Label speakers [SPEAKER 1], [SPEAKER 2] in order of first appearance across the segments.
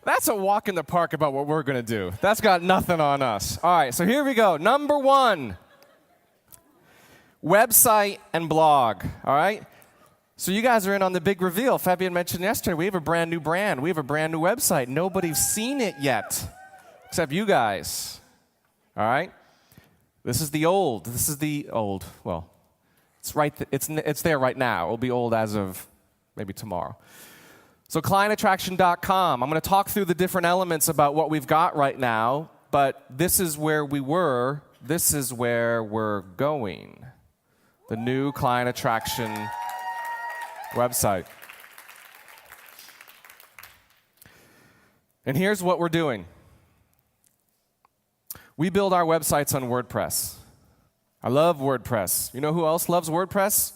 [SPEAKER 1] That's a walk in the park about what we're going to do. That's got nothing on us. All right, so here we go. Number 1, website and blog. All right? So you guys are in on the big reveal. Fabian mentioned yesterday, we have a brand new brand. We have a brand new website. Nobody's seen it yet, except you guys. All right? This is the old. This is the old. Well, it's there right now. It'll be old as of maybe tomorrow. So clientattraction.com. I'm going to talk through the different elements about what we've got right now, but this is where we were. This is where we're going. The new client attraction website. And here's what we're doing. We build our websites on WordPress. I love WordPress. You know who else loves WordPress?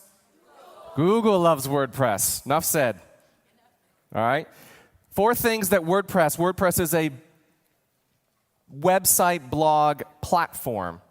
[SPEAKER 1] Google loves WordPress. Enough said. All right? 4 things that WordPress is a website blog platform.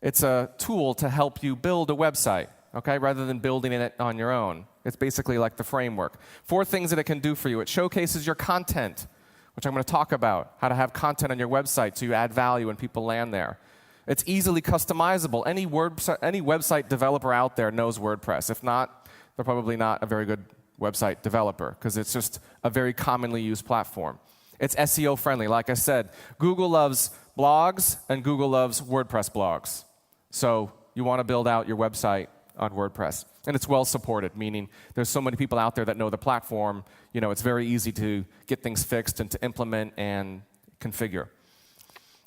[SPEAKER 1] It's a tool to help you build a website, okay, rather than building it on your own. It's basically like the framework. 4 things that it can do for you. It showcases your content, which I'm going to talk about, how to have content on your website so you add value when people land there. It's easily customizable. Any website developer out there knows WordPress. If not, they're probably not a very good website developer because it's just a very commonly used platform. It's SEO friendly. Like I said, Google loves blogs and Google loves WordPress blogs. So you want to build out your website on WordPress. And it's well supported, meaning there's so many people out there that know the platform, it's very easy to get things fixed and to implement and configure.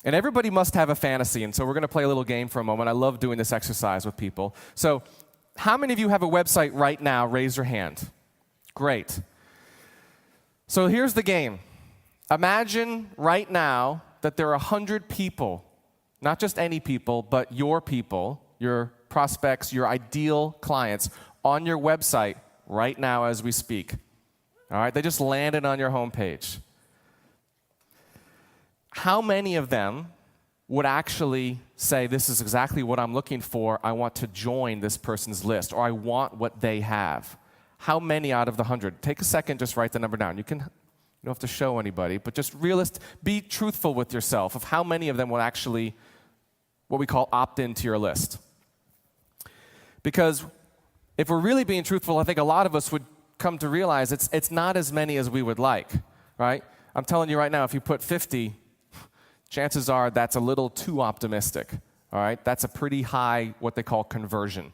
[SPEAKER 1] And everybody must have a fantasy, and so we're going to play a little game for a moment. I love doing this exercise with people. So how many of you have a website right now? Raise your hand. Great. So here's the game. Imagine right now that there are 100 people, not just any people, but your people, your prospects, your ideal clients on your website right now as we speak. All right? They just landed on your homepage. How many of them would actually say, this is exactly what I'm looking for, I want to join this person's list, or I want what they have? How many out of the 100? Take a second, just write the number down. You don't have to show anybody, but just be truthful with yourself of how many of them will actually, what we call, opt into your list. Because if we're really being truthful, I think a lot of us would come to realize it's not as many as we would like, right? I'm telling you right now, if you put 50, chances are that's a little too optimistic, all right? That's a pretty high, what they call, conversion.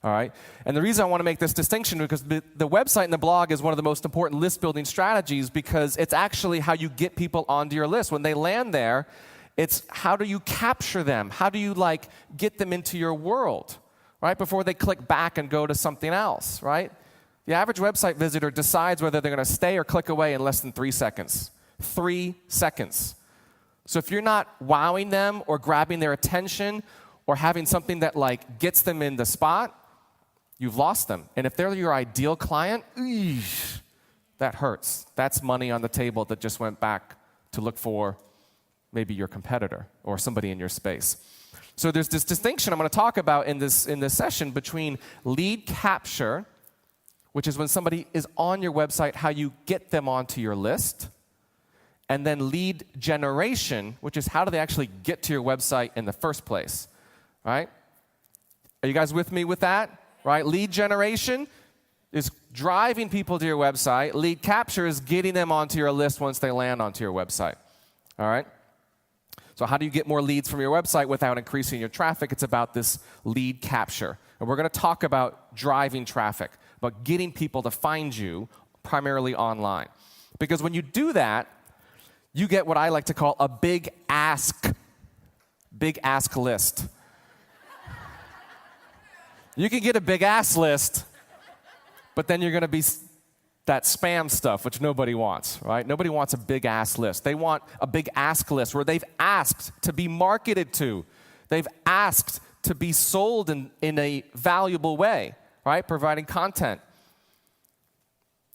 [SPEAKER 1] All right? And the reason I want to make this distinction is because the website and the blog is one of the most important list-building strategies because it's actually how you get people onto your list. When they land there, it's how do you capture them? How do you, get them into your world, right, before they click back and go to something else, right? The average website visitor decides whether they're going to stay or click away in less than 3 seconds. 3 seconds. So if you're not wowing them or grabbing their attention or having something that, gets them in the spot, you've lost them. And if they're your ideal client, that hurts. That's money on the table that just went back to look for maybe your competitor or somebody in your space. So there's this distinction I'm going to talk about in this session between lead capture, which is when somebody is on your website, how you get them onto your list, and then lead generation, which is how do they actually get to your website in the first place, right? Are you guys with me with that? Right? Lead generation is driving people to your website. Lead capture is getting them onto your list once they land onto your website. All right? So how do you get more leads from your website without increasing your traffic? It's about this lead capture. And we're going to talk about driving traffic, about getting people to find you primarily online. Because when you do that, you get what I like to call a big ask list. You can get a big ass list, but then you're going to be that spam stuff, which nobody wants, right? Nobody wants a big ass list. They want a big ask list where they've asked to be marketed to. They've asked to be sold in a valuable way, right? Providing content.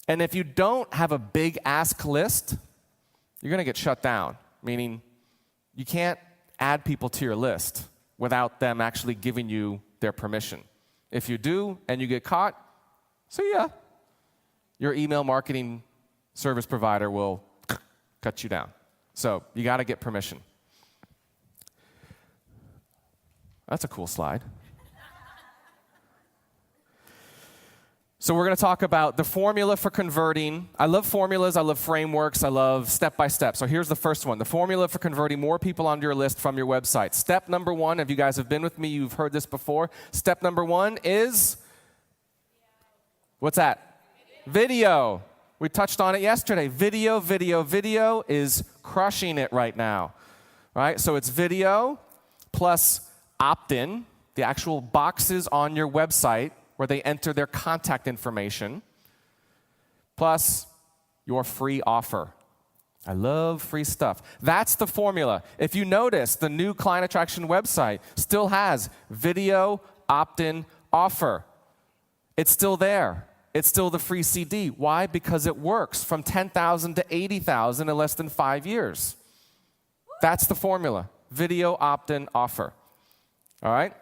[SPEAKER 1] And if you don't have a big ask list, you're going to get shut down, meaning you can't add people to your list without them actually giving you their permission. If you do and you get caught, see ya. Your email marketing service provider will cut you down. So you got to get permission. That's a cool slide. So we're going to talk about the formula for converting. I love formulas, I love frameworks, I love step-by-step. So here's the first one, the formula for converting more people onto your list from your website. Step number one, if you guys have been with me, you've heard this before. Step number one is, what's that? Video. We touched on it yesterday. Video is crushing it right now. Right? So it's video plus opt-in, the actual boxes on your website where they enter their contact information, plus your free offer. I love free stuff. That's the formula. If you notice, the new client attraction website still has video, opt-in, offer. It's still there. It's still the free CD. Why? Because it works from 10,000 to 80,000 in less than 5 years. That's the formula. Video, opt-in, offer. All right?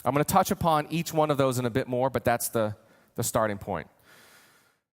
[SPEAKER 1] I'm going to touch upon each one of those in a bit more, but that's the starting point.